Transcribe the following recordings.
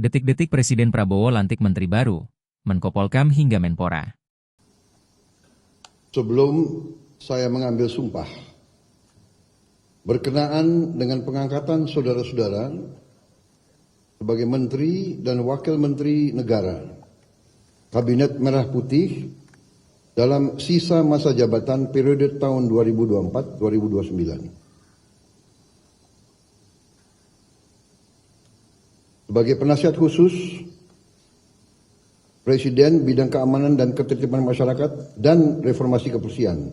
Detik-detik Presiden Prabowo lantik Menteri baru, Menko Polkam hingga Menpora. Sebelum saya mengambil sumpah, berkenaan dengan pengangkatan saudara-saudara sebagai Menteri dan Wakil Menteri Negara, Kabinet Merah Putih dalam sisa masa jabatan periode tahun 2024-2029. Sebagai penasihat khusus Presiden bidang keamanan dan ketertiban masyarakat dan reformasi kepolisian,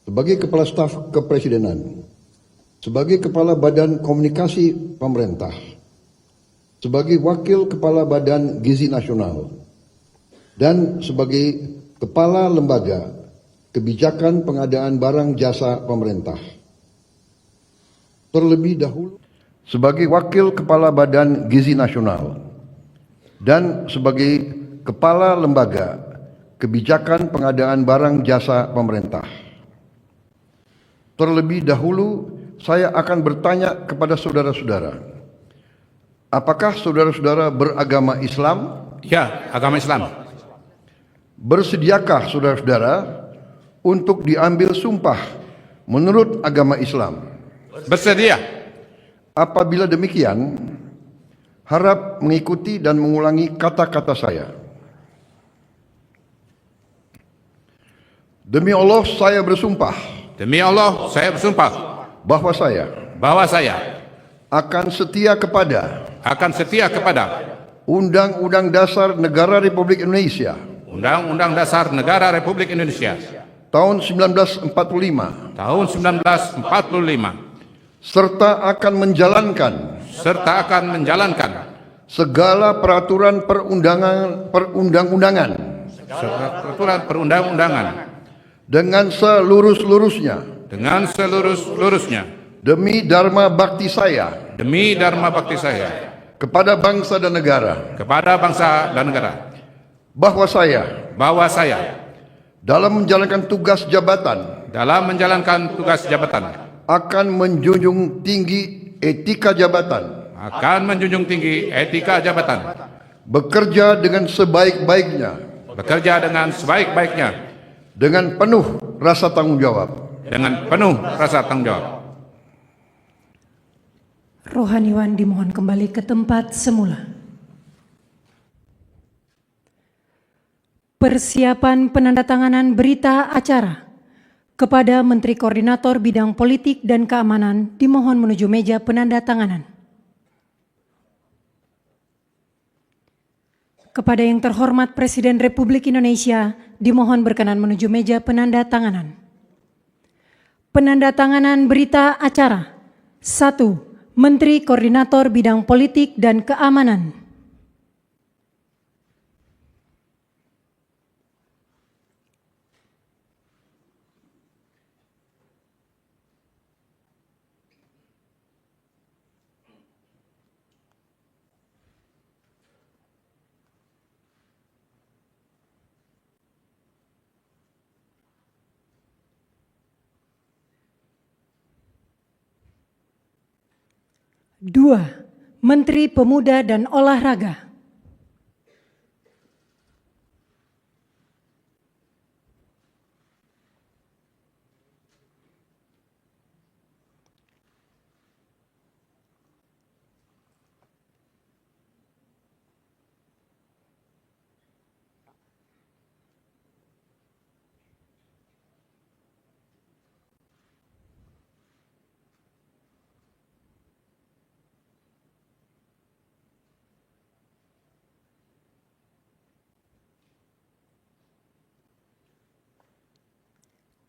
sebagai Kepala Staf Kepresidenan, sebagai Kepala Badan Komunikasi Pemerintah, sebagai Wakil Kepala Badan Gizi Nasional, dan sebagai Kepala Lembaga Kebijakan Pengadaan Barang Jasa Pemerintah. Terlebih dahulu sebagai Wakil Kepala Badan Gizi Nasional dan sebagai Kepala Lembaga Kebijakan Pengadaan Barang Jasa Pemerintah. Terlebih dahulu saya akan bertanya kepada saudara-saudara, apakah saudara-saudara beragama Islam? Ya, agama Islam. Bersediakah saudara-saudara untuk diambil sumpah menurut agama Islam? Bersedia. Apabila demikian, harap mengikuti dan mengulangi kata-kata saya. Demi Allah saya bersumpah. Demi Allah, saya bersumpah Bahwa saya akan setia kepada Undang-Undang Dasar Negara Republik Indonesia Undang-Undang Dasar Negara Republik Indonesia tahun 1945 serta akan menjalankan segala peraturan perundang-undangan dengan seluruh-luruhnya demi dharma bakti saya kepada bangsa dan negara, bahwa saya dalam menjalankan tugas jabatan akan menjunjung tinggi etika jabatan, bekerja dengan sebaik-baiknya, dengan penuh rasa tanggung jawab. Rohaniwan dimohon kembali ke tempat semula. Persiapan penandatanganan berita acara kepada Menteri Koordinator Bidang Politik dan Keamanan dimohon menuju meja penandatanganan. Kepada yang terhormat Presiden Republik Indonesia dimohon berkenan menuju meja penandatanganan. Penandatanganan berita acara. 1. Menteri Koordinator Bidang Politik dan Keamanan. Dua, Menteri Pemuda dan Olahraga.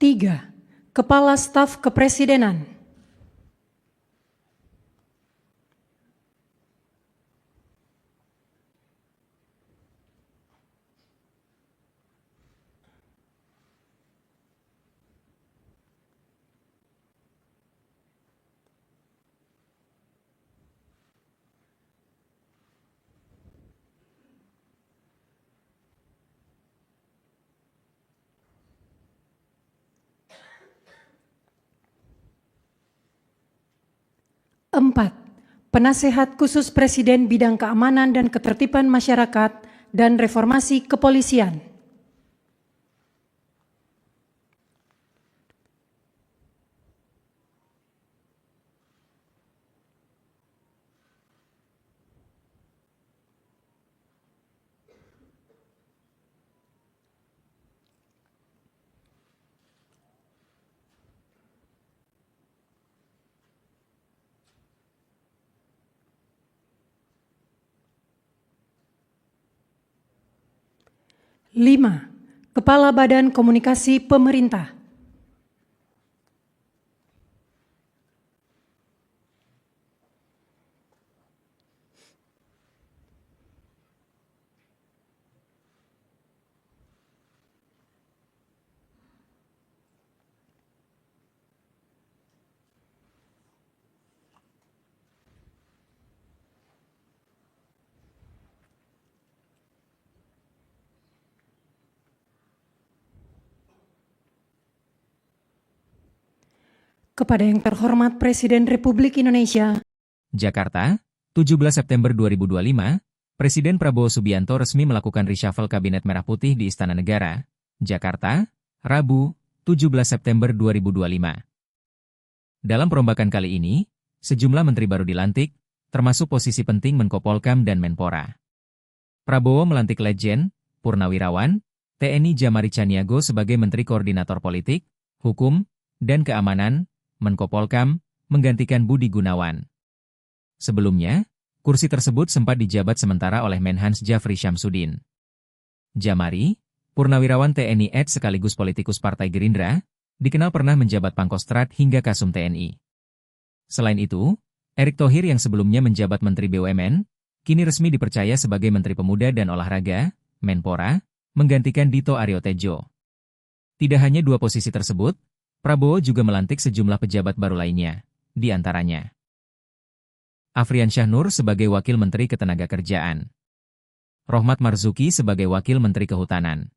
Tiga, Kepala Staf Kepresidenan. Empat, Penasehat Khusus Presiden Bidang Keamanan dan Ketertiban Masyarakat dan Reformasi Kepolisian. Lima, Kepala Badan Komunikasi Pemerintah. Kepada yang terhormat Presiden Republik Indonesia. Jakarta, 17 September 2025, Presiden Prabowo Subianto resmi melakukan reshuffle Kabinet Merah Putih di Istana Negara, Jakarta, Rabu, 17 September 2025. Dalam perombakan kali ini, sejumlah menteri baru dilantik, termasuk posisi penting Menko Polkam dan Menpora. Prabowo melantik Letjen Purnawirawan TNI Jamari Caniago sebagai Menteri Koordinator Politik, Hukum, dan Keamanan. Menko Polkam menggantikan Budi Gunawan. Sebelumnya, kursi tersebut sempat dijabat sementara oleh Menhans Jafri Syamsuddin. Jamari, Purnawirawan TNI sekaligus politikus Partai Gerindra, dikenal pernah menjabat Pangkostrat hingga Kasum TNI. Selain itu, Erick Thohir yang sebelumnya menjabat Menteri BUMN, kini resmi dipercaya sebagai Menteri Pemuda dan Olahraga, Menpora, menggantikan Dito Aryo Tejo. Tidak hanya dua posisi tersebut, Prabowo juga melantik sejumlah pejabat baru lainnya, di antaranya Afrian Syahnur sebagai Wakil Menteri Ketenagakerjaan, Rohmat Marzuki sebagai Wakil Menteri Kehutanan,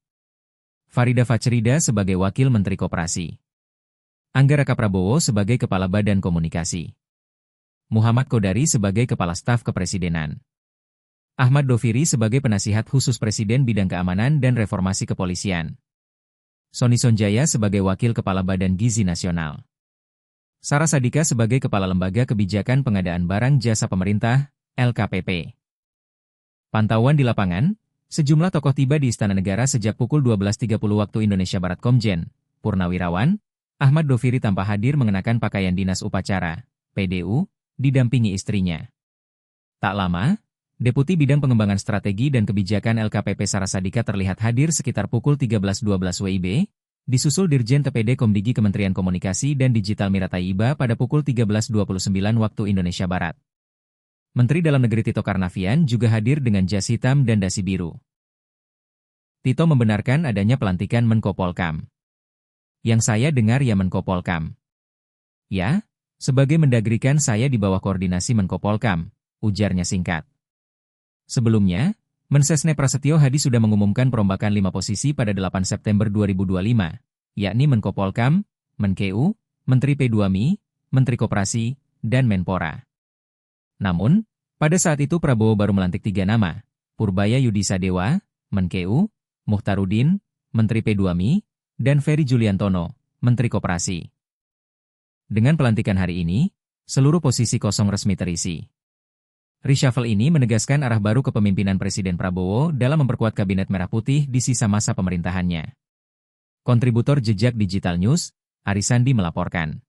Farida Fachrida sebagai Wakil Menteri Koperasi, Angga Raka Prabowo sebagai Kepala Badan Komunikasi, Muhammad Kodari sebagai Kepala Staf Kepresidenan, Ahmad Doviri sebagai Penasihat Khusus Presiden Bidang Keamanan dan Reformasi Kepolisian, Sony Sonjaya sebagai Wakil Kepala Badan Gizi Nasional, Sarah Sadika sebagai Kepala Lembaga Kebijakan Pengadaan Barang Jasa Pemerintah, LKPP. Pantauan di lapangan, sejumlah tokoh tiba di Istana Negara sejak pukul 12.30 waktu Indonesia Barat. Komjen Purnawirawan Ahmad Doviri tampak hadir mengenakan pakaian dinas upacara, PDU, didampingi istrinya. Tak lama, Deputi Bidang Pengembangan Strategi dan Kebijakan LKPP Sarah Sadika terlihat hadir sekitar pukul 13.12 WIB, disusul Dirjen TPD Komdigi Kementerian Komunikasi dan Digital Mira Tayyiba pada pukul 13.29 waktu Indonesia Barat. Menteri Dalam Negeri Tito Karnavian juga hadir dengan jas hitam dan dasi biru. Tito membenarkan adanya pelantikan Menko Polkam. Yang saya dengar ya Menko Polkam. Ya, sebagai Mendagri kan saya di bawah koordinasi Menko Polkam, ujarnya singkat. Sebelumnya, Mensesnek Prasetyo Hadi sudah mengumumkan perombakan 5 posisi pada 8 September 2025, yakni Menko Polkam, Menkeu, Menteri P2Mi, Menteri Koperasi, dan Menpora. Namun, pada saat itu Prabowo baru melantik 3 nama, Purbaya Yudi Sadewa, Menkeu, Muhtarudin, Menteri P2Mi, dan Ferry Juliantono, Menteri Koperasi. Dengan pelantikan hari ini, seluruh posisi kosong resmi terisi. Reshuffle ini menegaskan arah baru kepemimpinan Presiden Prabowo dalam memperkuat Kabinet Merah Putih di sisa masa pemerintahannya. Kontributor Jejak Digital News, Arisandi melaporkan.